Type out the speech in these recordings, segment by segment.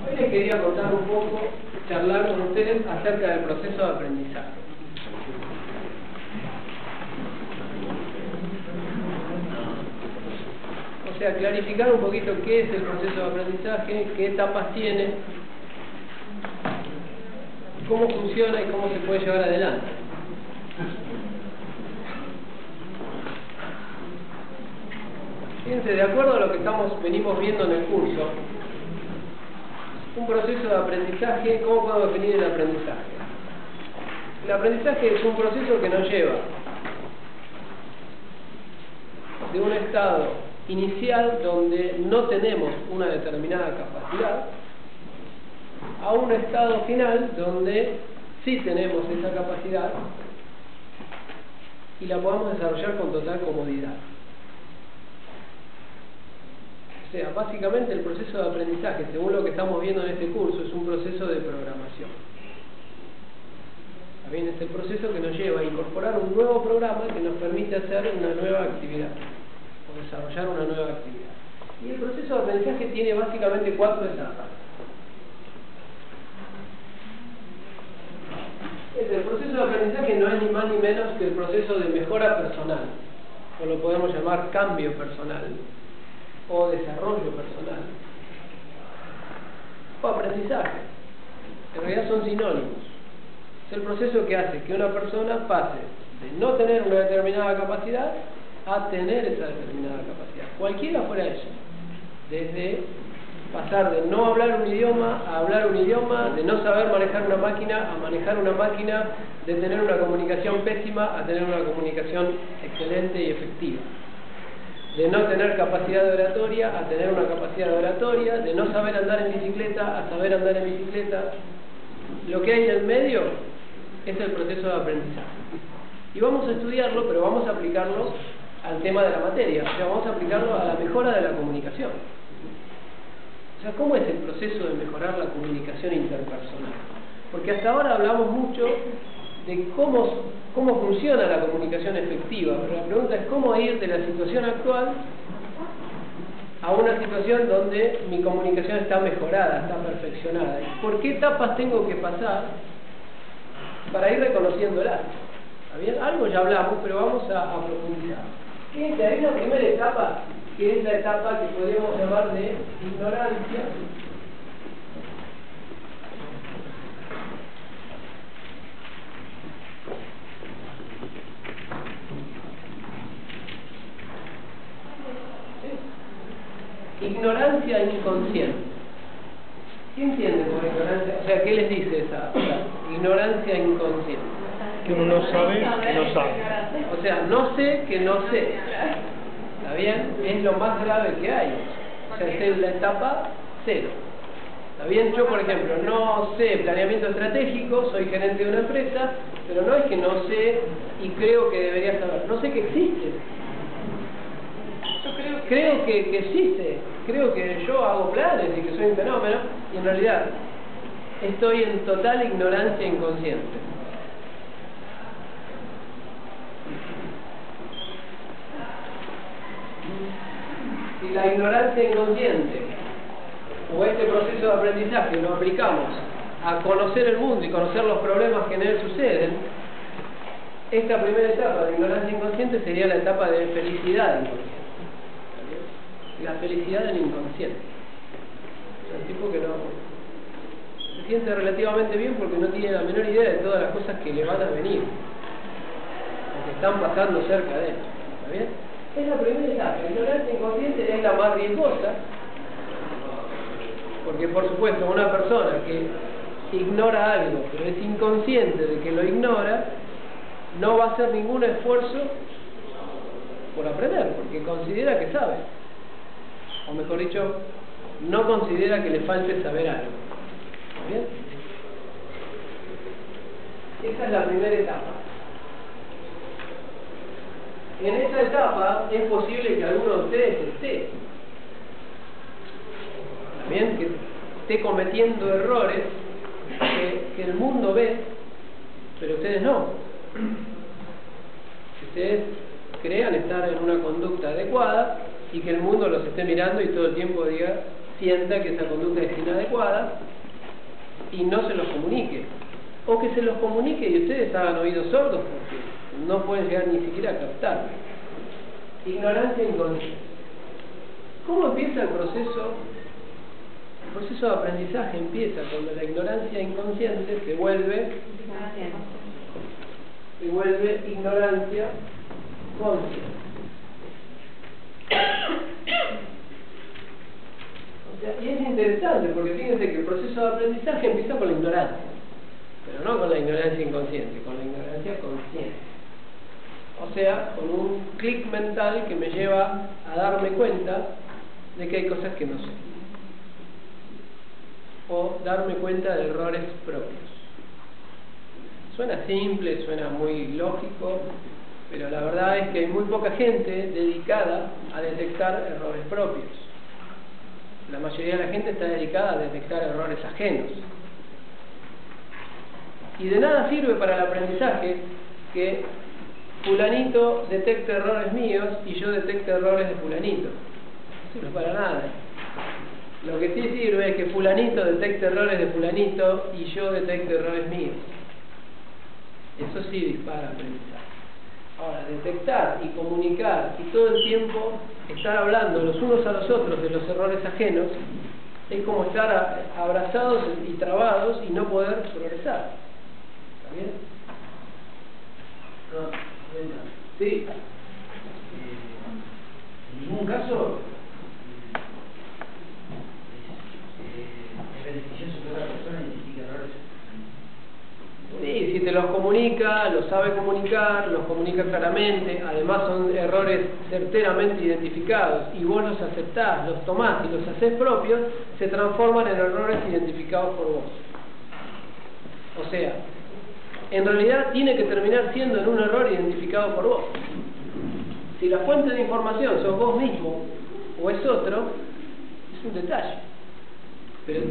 Hoy les quería contar un poco, charlar con ustedes acerca del proceso de aprendizaje. O sea, clarificar un poquito qué es el proceso de aprendizaje, qué etapas tiene, cómo funciona y cómo se puede llevar adelante. Fíjense, de acuerdo a lo que venimos viendo en el curso, un proceso de aprendizaje, ¿cómo puedo definir el aprendizaje? El aprendizaje es un proceso que nos lleva de un estado inicial donde no tenemos una determinada capacidad a un estado final donde sí tenemos esa capacidad y la podamos desarrollar con total comodidad. O sea, básicamente el proceso de aprendizaje, según lo que estamos viendo en este curso, es un proceso de programación. También es el proceso que nos lleva a incorporar un nuevo programa que nos permite hacer una nueva actividad o desarrollar una nueva actividad. Y el proceso de aprendizaje tiene básicamente 4 etapas. El proceso de aprendizaje no es ni más ni menos que el proceso de mejora personal, o lo podemos llamar cambio personal, o desarrollo personal, o aprendizaje. En realidad son sinónimos. Es el proceso que hace que una persona pase de no tener una determinada capacidad a tener esa determinada capacidad, cualquiera fuera ella, desde pasar de no hablar un idioma a hablar un idioma, de no saber manejar una máquina a manejar una máquina, de tener una comunicación pésima a tener una comunicación excelente y efectiva, de no tener capacidad de oratoria a tener una capacidad de oratoria, de no saber andar en bicicleta a saber andar en bicicleta. Lo que hay en el medio es el proceso de aprendizaje. Y vamos a estudiarlo, pero vamos a aplicarlo al tema de la materia, o sea, vamos a aplicarlo a la mejora de la comunicación. O sea, ¿cómo es el proceso de mejorar la comunicación interpersonal? Porque hasta ahora hablamos mucho de cómo funciona la comunicación efectiva, pero la pregunta es cómo ir de la situación actual a una situación donde mi comunicación está mejorada, está perfeccionada. ¿Por qué etapas tengo que pasar para ir reconociéndola? ¿Está bien? Algo ya hablamos, pero vamos a profundizar. Fíjense, hay una primera etapa, que es la etapa que podríamos llamar de ignorancia. Ignorancia inconsciente. ¿Qué entiende por ignorancia? O sea, ¿qué les dice esa ignorancia inconsciente? Que uno no sabe que no sabe. O sea, no sé que no sé. ¿Está bien? Es lo más grave que hay. O sea, es la etapa 0. ¿Está bien? Yo, por ejemplo, no sé planeamiento estratégico, soy gerente de una empresa, pero no es que no sé y creo que debería saber. No sé que existe. Creo que existe, creo que yo hago planes y que soy un fenómeno, y en realidad estoy en total ignorancia inconsciente. Si la ignorancia inconsciente o este proceso de aprendizaje lo aplicamos a conocer el mundo y conocer los problemas que en él suceden, esta primera etapa de ignorancia inconsciente sería la etapa de felicidad inconsciente. La felicidad del inconsciente. O sea, el tipo que no se siente relativamente bien porque no tiene la menor idea de todas las cosas que le van a venir o que están pasando cerca de él. ¿Está bien? Es la primera etapa. La ignorancia inconsciente es la más riesgosa, porque por supuesto una persona que ignora algo pero es inconsciente de que lo ignora, no va a hacer ningún esfuerzo por aprender, porque considera que sabe. O mejor dicho, no considera que le falte saber algo. ¿Bien? Esa es la primera etapa. En esa etapa es posible que alguno de ustedes esté. ¿Bien? Que esté cometiendo errores que el mundo ve, pero ustedes no. ustedes crean estar en una conducta adecuada y que el mundo los esté mirando y todo el tiempo sienta que esa conducta es inadecuada y no se los comunique. O que se los comunique y ustedes hagan oídos sordos porque no pueden llegar ni siquiera a captar. Ignorancia inconsciente. ¿Cómo empieza el proceso? El proceso de aprendizaje empieza cuando la ignorancia inconsciente se vuelve ignorancia consciente. O sea, y es interesante porque fíjense que el proceso de aprendizaje empieza con la ignorancia, pero no con la ignorancia inconsciente, con la ignorancia consciente. O sea, con un clic mental que me lleva a darme cuenta de que hay cosas que no sé, o darme cuenta de errores propios. Suena simple, suena muy lógico, pero la verdad es que hay muy poca gente dedicada a detectar errores propios. La mayoría de la gente está dedicada a detectar errores ajenos. Y de nada sirve para el aprendizaje que fulanito detecte errores míos y yo detecte errores de fulanito. No sirve para nada. Lo que sí sirve es que fulanito detecte errores de fulanito y yo detecte errores míos. Eso sí dispara aprendizaje. Ahora, detectar y comunicar y todo el tiempo estar hablando los unos a los otros de los errores ajenos es como estar abrazados y trabados y no poder progresar. ¿Está bien? No, sí. En ningún caso es beneficioso que otra persona identifique errores. Sí, si te los comunica, los sabe comunicar, los comunica claramente, además son errores certeramente identificados y vos los aceptás, los tomás y los hacés propios, se transforman en errores identificados por vos. O sea, en realidad tiene que terminar siendo en un error identificado por vos. Si la fuente de información sos vos mismo o es otro, es un detalle. Pero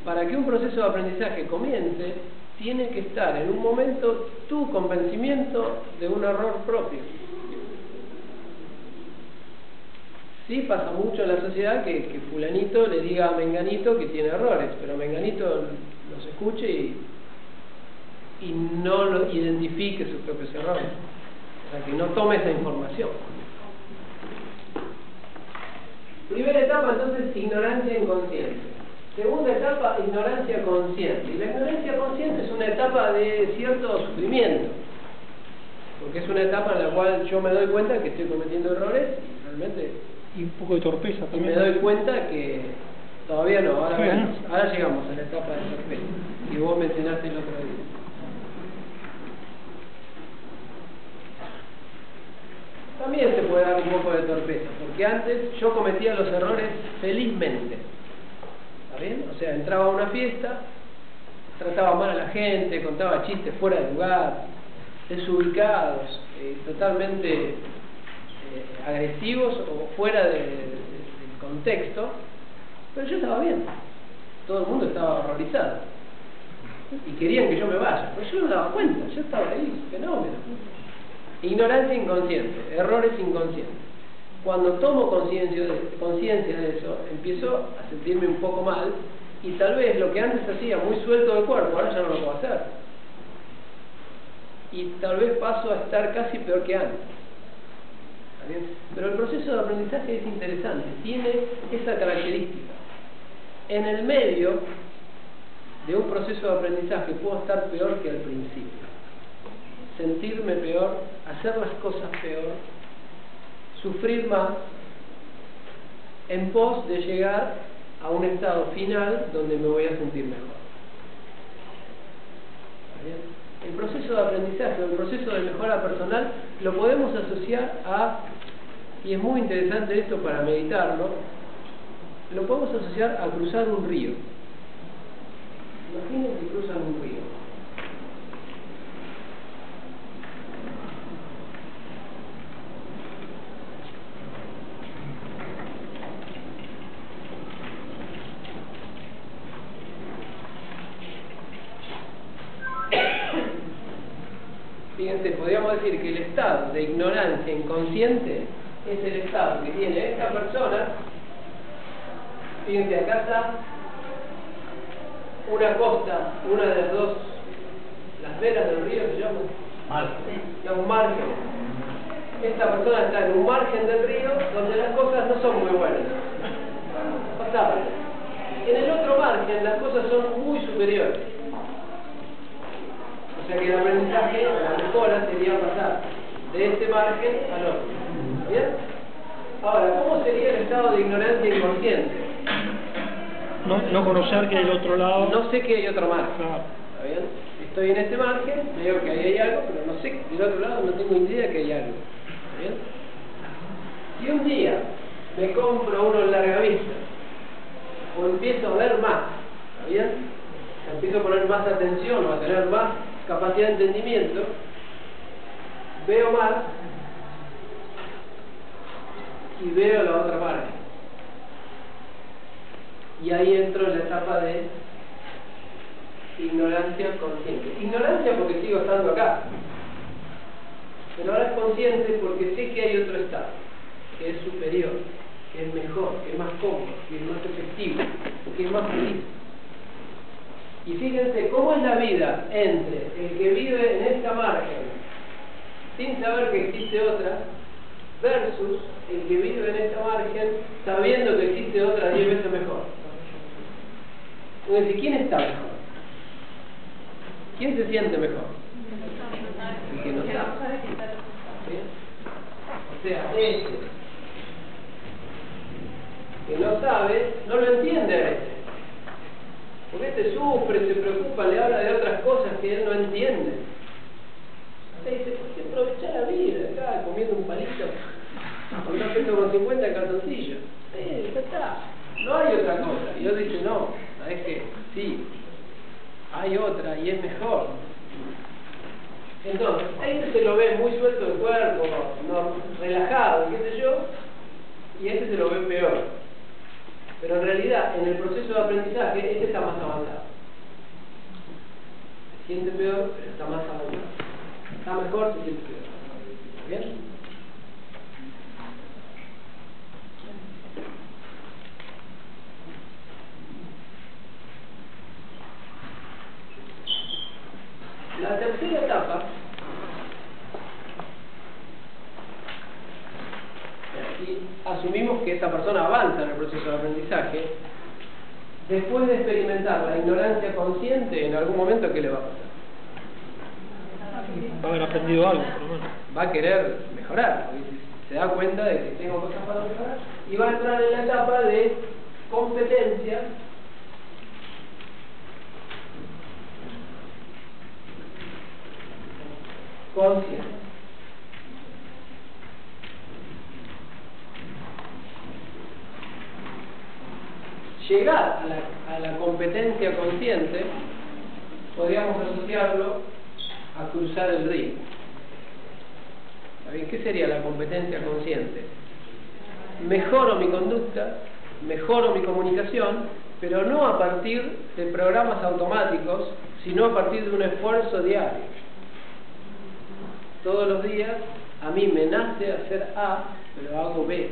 para que un proceso de aprendizaje comience, tiene que estar en un momento tu convencimiento de un error propio. Sí pasa mucho en la sociedad que fulanito le diga a menganito que tiene errores, pero menganito los escuche y no lo identifique sus propios errores. O sea, que no tome esa información. Primera etapa, entonces, ignorancia inconsciente. Segunda etapa, ignorancia consciente. Y la ignorancia consciente es una etapa de cierto sufrimiento, porque es una etapa en la cual yo me doy cuenta que estoy cometiendo errores y realmente... Y un poco de torpeza Y también. me doy cuenta que todavía no, ahora, Bueno. ahora llegamos a la etapa de torpeza, y vos mencionaste el otro día. También se puede dar un poco de torpeza, porque antes yo cometía los errores felizmente. ¿Está bien? O sea, entraba a una fiesta, trataba mal a la gente, contaba chistes fuera de lugar, desubicados, totalmente agresivos o fuera del contexto, pero yo estaba bien. Todo el mundo estaba horrorizado y querían que yo me vaya, pero yo no me daba cuenta, yo estaba ahí, fenómeno. Ignorancia inconsciente, errores inconscientes. Cuando tomo conciencia de eso, empiezo a sentirme un poco mal y tal vez lo que antes hacía muy suelto del cuerpo, ahora ya no lo puedo hacer. Y tal vez paso a estar casi peor que antes. ¿Está bien? Pero el proceso de aprendizaje es interesante, tiene esa característica. En el medio de un proceso de aprendizaje puedo estar peor que al principio. Sentirme peor, hacer las cosas peor, sufrir más, en pos de llegar a un estado final donde me voy a sentir mejor. ¿Está bien? El proceso de aprendizaje, el proceso de mejora personal, lo podemos asociar a, y es muy interesante esto para meditarlo, lo podemos asociar a cruzar un río. Imaginen que cruzan un río. Fíjense, podríamos podríamos decir que el estado de ignorancia inconsciente es el estado que tiene esta persona. Fíjense, acá está una costa, una de las dos, las veras del río se llama un margen. Esta persona está en un margen del río donde las cosas no son muy buenas, pasables. En el otro margen las cosas son muy superiores. O sea que el aprendizaje, la mejora sería pasar de este margen al otro. ¿Bien? Ahora, ¿cómo sería el estado de ignorancia inconsciente? No conocer que del otro lado... No sé que hay otro margen. Claro. ¿Está bien? Estoy en este margen, veo que ahí hay algo, pero no sé, del otro lado no tengo idea que hay algo. ¿Está bien? Si un día me compro uno en larga vista, o empiezo a ver más, ¿está bien? Empiezo a poner más atención o a tener más capacidad de entendimiento, veo más y veo la otra parte. Y ahí entro en la etapa de ignorancia consciente. Ignorancia porque sigo estando acá, pero ahora es consciente porque sé que hay otro estado, que es superior, que es mejor, que es más cómodo, que es más efectivo, que es más feliz. Y fíjense cómo es la vida entre el que vive en esta margen sin saber que existe otra versus el que vive en esta margen sabiendo que existe otra 10 veces mejor. Entonces, ¿quién está mejor? ¿Quién se siente mejor? El que no sabe. ¿Sí? O sea, este que no sabe, no lo entiende a este. Porque este sufre, se preocupa, le habla de otras cosas que él no entiende. Usted dice, ¿por qué aprovechar la vida? Acá comiendo un palito con 2,50 pesos en cartoncillo. Ya está. No hay otra cosa. Y yo dice, no, ¿sabes qué? Sí, hay otra y es mejor. Entonces, este se lo ve muy suelto del cuerpo, no, relajado, qué sé yo, y este se lo ve peor. Pero en realidad, en el proceso de aprendizaje, este está más avanzado. Se siente peor, pero está más avanzado. Está mejor, se siente peor. ¿Bien? La tercera etapa, y asumimos que esta persona avanza en el proceso de aprendizaje, después de experimentar la ignorancia consciente, en algún momento, ¿qué le va a pasar? Va a haber aprendido algo, por lo menos. Va a querer mejorar, porque se da cuenta de que tengo cosas para mejorar, y va a entrar en la etapa de competencia consciente. Llegar a la competencia consciente, podríamos asociarlo a cruzar el río. ¿Está bien? ¿Qué sería la competencia consciente? Mejoro mi conducta, mejoro mi comunicación, pero no a partir de programas automáticos, sino a partir de un esfuerzo diario. Todos los días a mí me nace hacer A, pero hago B.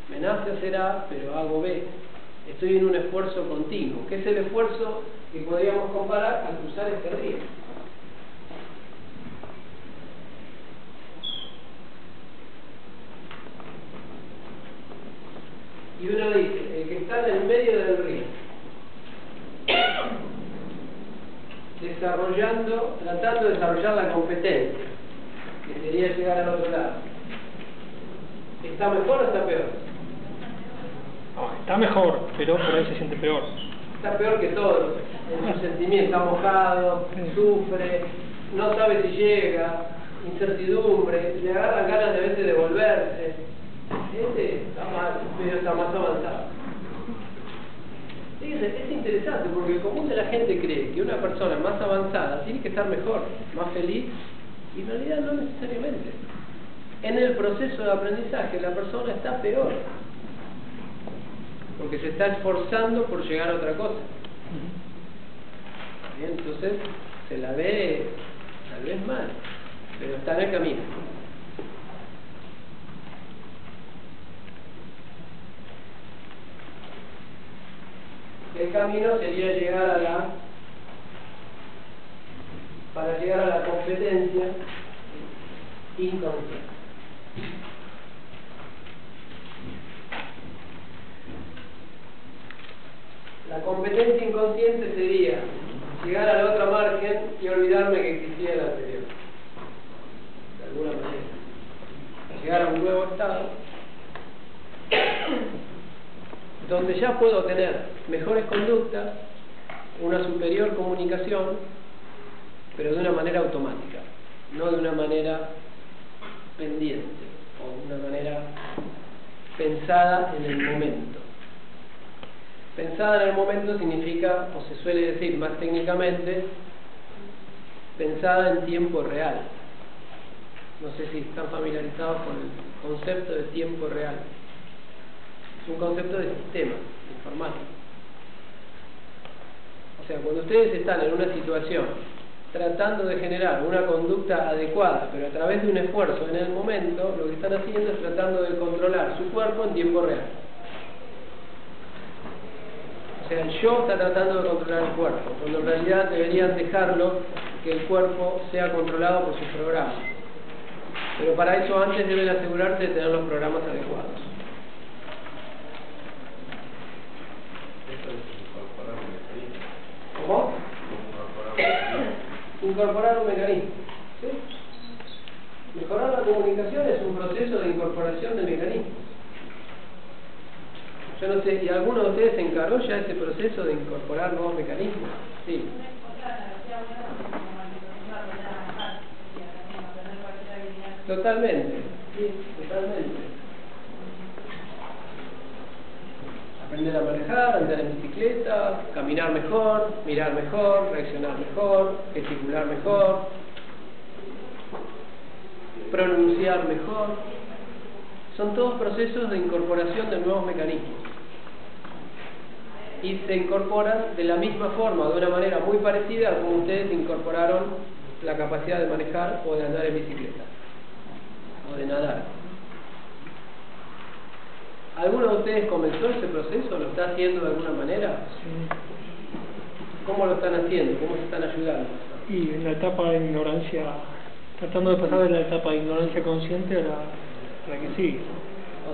Me nace hacer A, pero hago B. Estoy en un esfuerzo continuo, que es el esfuerzo que podríamos comparar al cruzar este río. Y uno dice, el que está en el medio del río, tratando de desarrollar la competencia, que sería llegar al otro lado, ¿está mejor o está peor? No, está mejor, pero por ahí se siente peor. Está peor que todos, en su sentimiento, está mojado, sufre, no sabe si llega, incertidumbre, le agarran ganas de veces de volverse. Este está mal, pero está más avanzado. Fíjense, es interesante porque el común de la gente cree que una persona más avanzada tiene que estar mejor, más feliz, y en realidad no necesariamente. En el proceso de aprendizaje la persona está peor, porque se está esforzando por llegar a otra cosa. Bien, entonces se la ve tal vez mal. pero está en el camino. El camino sería para llegar a la competencia inconsciente. La competencia inconsciente sería llegar a la otra margen y olvidarme que existía la anterior, de alguna manera. Llegar a un nuevo estado donde ya puedo tener mejores conductas, una superior comunicación, pero de una manera automática, no de una manera pendiente o de una manera pensada en el momento. Pensada en el momento significa, o se suele decir más técnicamente, pensada en tiempo real. No sé si están familiarizados con el concepto de tiempo real. Es un concepto de sistema informático. O sea, cuando ustedes están en una situación tratando de generar una conducta adecuada, pero a través de un esfuerzo en el momento, lo que están haciendo es tratando de controlar su cuerpo en tiempo real. O sea, el yo está tratando de controlar el cuerpo, cuando en realidad deberían dejarlo que el cuerpo sea controlado por sus programas. Pero para eso antes deben asegurarse de tener los programas adecuados. ¿Cómo? Incorporar un mecanismo. ¿Sí? Mejorar la comunicación es un proceso de incorporación de mecanismos. Yo no sé, ¿y alguno de ustedes encaró ya ese proceso de incorporar nuevos mecanismos? Sí. Totalmente, sí, totalmente. Aprender a manejar, andar en bicicleta, caminar mejor, mirar mejor, reaccionar mejor, gesticular mejor, pronunciar mejor. Son todos procesos de incorporación de nuevos mecanismos. Y se incorporan de la misma forma, de una manera muy parecida a como ustedes incorporaron la capacidad de manejar o de andar en bicicleta o de nadar. ¿Alguno de ustedes comenzó ese proceso? ¿Lo está haciendo de alguna manera? Sí. ¿Cómo lo están haciendo? ¿Cómo se están ayudando? Y en la etapa de ignorancia, tratando de pasar de la etapa de ignorancia consciente a la que sigue.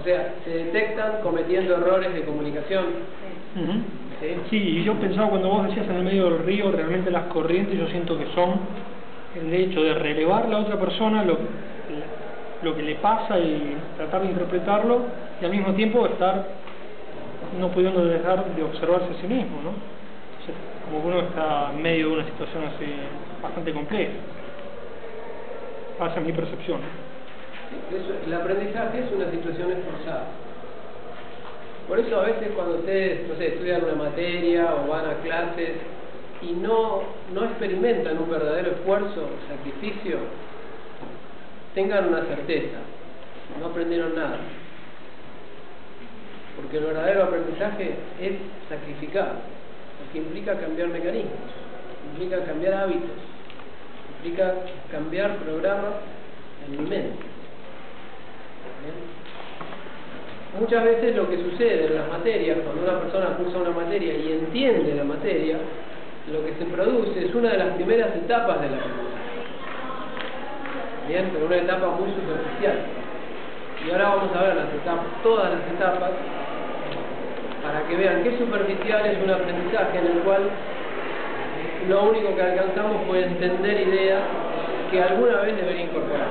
O sea, se detectan cometiendo errores de comunicación. ¿Sí? Sí, y yo pensaba cuando vos decías en el medio del río, realmente las corrientes yo siento que son el hecho de relevar a la otra persona lo que le pasa y tratar de interpretarlo, y al mismo tiempo estar no pudiendo dejar de observarse a sí mismo, ¿no? O sea, como que uno está en medio de una situación así bastante compleja. Esa es mi percepción. El aprendizaje es una situación esforzada. Por eso a veces cuando ustedes, no sé, estudian una materia o van a clases y no experimentan un verdadero esfuerzo, sacrificio, tengan una certeza, no aprendieron nada. Porque el verdadero aprendizaje es sacrificado, porque implica cambiar mecanismos, implica cambiar hábitos, implica cambiar programas en mi mente. ¿Bien? Muchas veces lo que sucede en las materias, cuando una persona cursa una materia y entiende la materia, lo que se produce es una de las primeras etapas del aprendizaje. Bien, pero una etapa muy superficial. Y ahora vamos a ver las etapas, todas las etapas, para que vean qué superficial es un aprendizaje en el cual lo único que alcanzamos fue entender ideas que alguna vez debería incorporar.